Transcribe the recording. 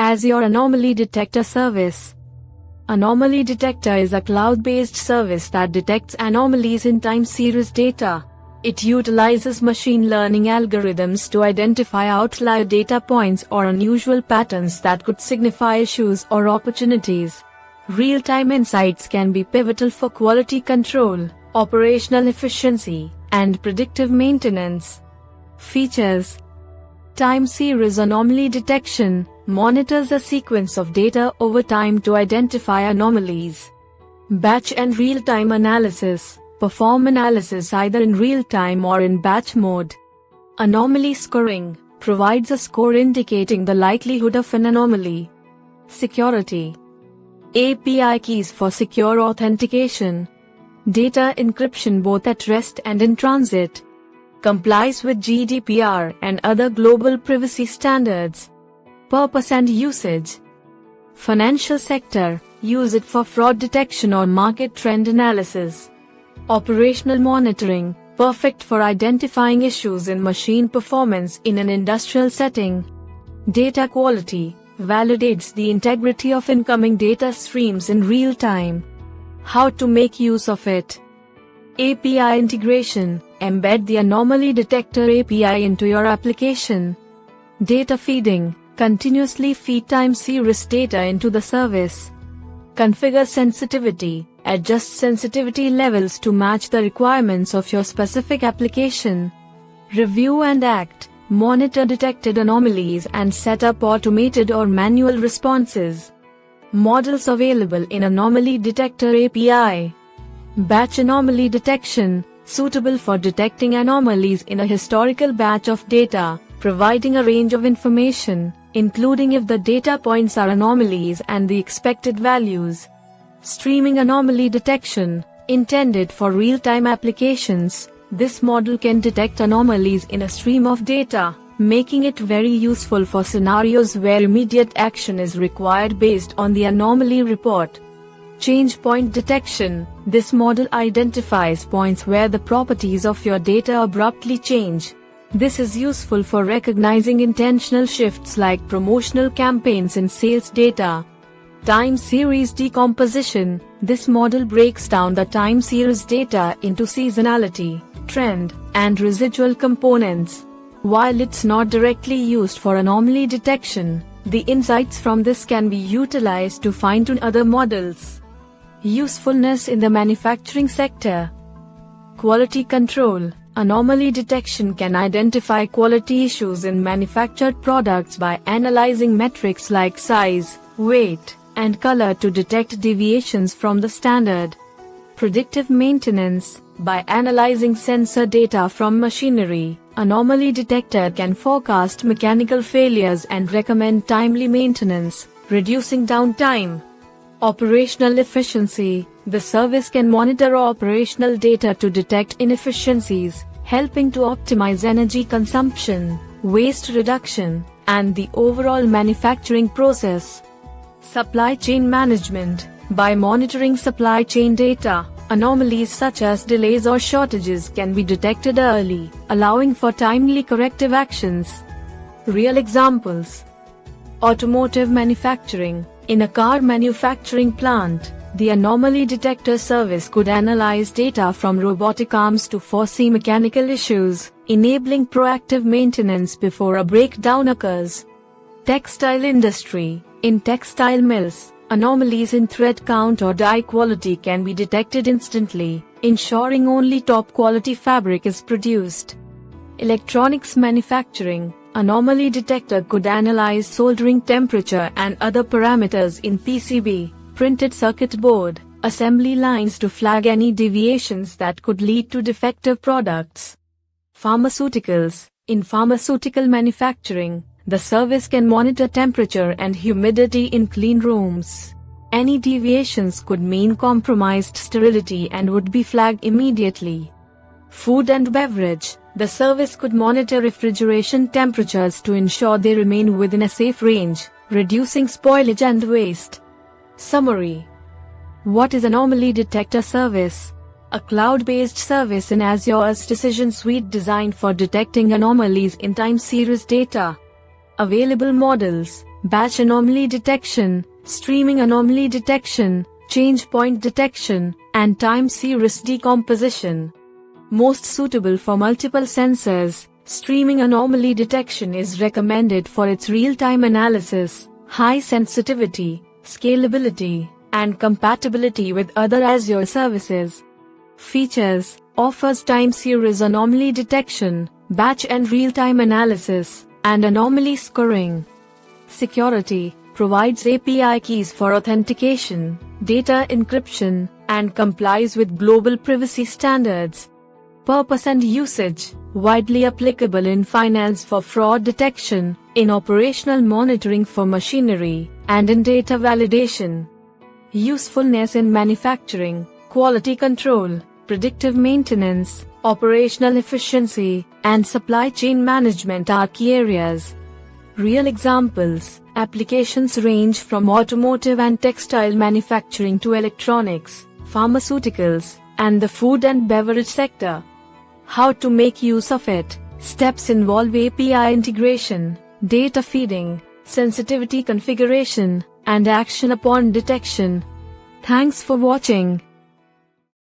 Azure Anomaly Detector Service. Anomaly Detector is a cloud-based service that detects anomalies in time series data. It utilizes machine learning algorithms to identify outlier data points or unusual patterns that could signify issues or opportunities. Real-time insights can be pivotal for quality control, operational efficiency, and predictive maintenance. Features: Time series anomaly detection monitors a sequence of data over time to identify anomalies. Batch and real-time analysis perform analysis either in real-time or in batch mode. Anomaly scoring provides a score indicating the likelihood of an anomaly. Security: API keys for secure authentication. Data encryption both at rest and in transit. Complies with GDPR and other global privacy standards. Purpose and usage: Financial sector, use it for fraud detection or market trend analysis. Operational monitoring, perfect for identifying issues in machine performance in an industrial setting. Data quality, validates the integrity of incoming data streams in real time. How to make use of it: API integration, embed the Anomaly Detector API into your application. Data feeding, continuously feed time series data into the service. Configure sensitivity, adjust sensitivity levels to match the requirements of your specific application. Review and act, monitor detected anomalies and set up automated or manual responses. Models available in Anomaly Detector API. Batch anomaly detection, suitable for detecting anomalies in a historical batch of data, providing a range of information, including if the data points are anomalies and the expected values. Streaming anomaly detection, intended for real-time applications, this model can detect anomalies in a stream of data, making it very useful for scenarios where immediate action is required based on the anomaly report. Change point detection, this model identifies points where the properties of your data abruptly change. This is useful for recognizing intentional shifts like promotional campaigns in sales data. Time series decomposition, this model breaks down the time series data into seasonality, trend, and residual components. While it's not directly used for anomaly detection, the insights from this can be utilized to fine-tune other models. Usefulness in the manufacturing sector. Quality control, anomaly detection can identify quality issues in manufactured products by analyzing metrics like size, weight, and color to detect deviations from the standard. Predictive maintenance, by analyzing sensor data from machinery, anomaly detector can forecast mechanical failures and recommend timely maintenance, reducing downtime. Operational efficiency, the service can monitor operational data to detect inefficiencies, helping to optimize energy consumption, waste reduction, and the overall manufacturing process. Supply chain management, by monitoring supply chain data, anomalies such as delays or shortages can be detected early, allowing for timely corrective actions. Real examples: automotive manufacturing. In a car manufacturing plant, the anomaly detector service could analyze data from robotic arms to foresee mechanical issues, enabling proactive maintenance before a breakdown occurs. Textile industry. In textile mills, anomalies in thread count or dye quality can be detected instantly, ensuring only top-quality fabric is produced. Electronics manufacturing, anomaly detector could analyze soldering temperature and other parameters in PCB, printed circuit board, assembly lines to flag any deviations that could lead to defective products. Pharmaceuticals, in pharmaceutical manufacturing, the service can monitor temperature and humidity in clean rooms. Any deviations could mean compromised sterility and would be flagged immediately. Food and beverage, the service could monitor refrigeration temperatures to ensure they remain within a safe range, reducing spoilage and waste. Summary: what is Anomaly Detector Service? A cloud-based service in Azure's Decision Suite designed for detecting anomalies in time series data. Available models: batch anomaly detection, streaming anomaly detection, change point detection, and time series decomposition. Most suitable for multiple sensors, streaming anomaly detection is recommended for its real-time analysis, high sensitivity, scalability, and compatibility with other Azure services. Features: offers time series anomaly detection, batch and real-time analysis, and anomaly scoring. Security: provides API keys for authentication, data encryption, and complies with global privacy standards. Purpose and usage: widely applicable in finance for fraud detection, in operational monitoring for machinery, and in data validation. Usefulness in manufacturing, quality control, predictive maintenance, operational efficiency, and supply chain management are key areas. Real examples: applications range from automotive and textile manufacturing to electronics, pharmaceuticals, and the food and beverage sector. How to make use of it: steps involve API integration, data feeding, sensitivity configuration, and action upon detection. Thanks for watching.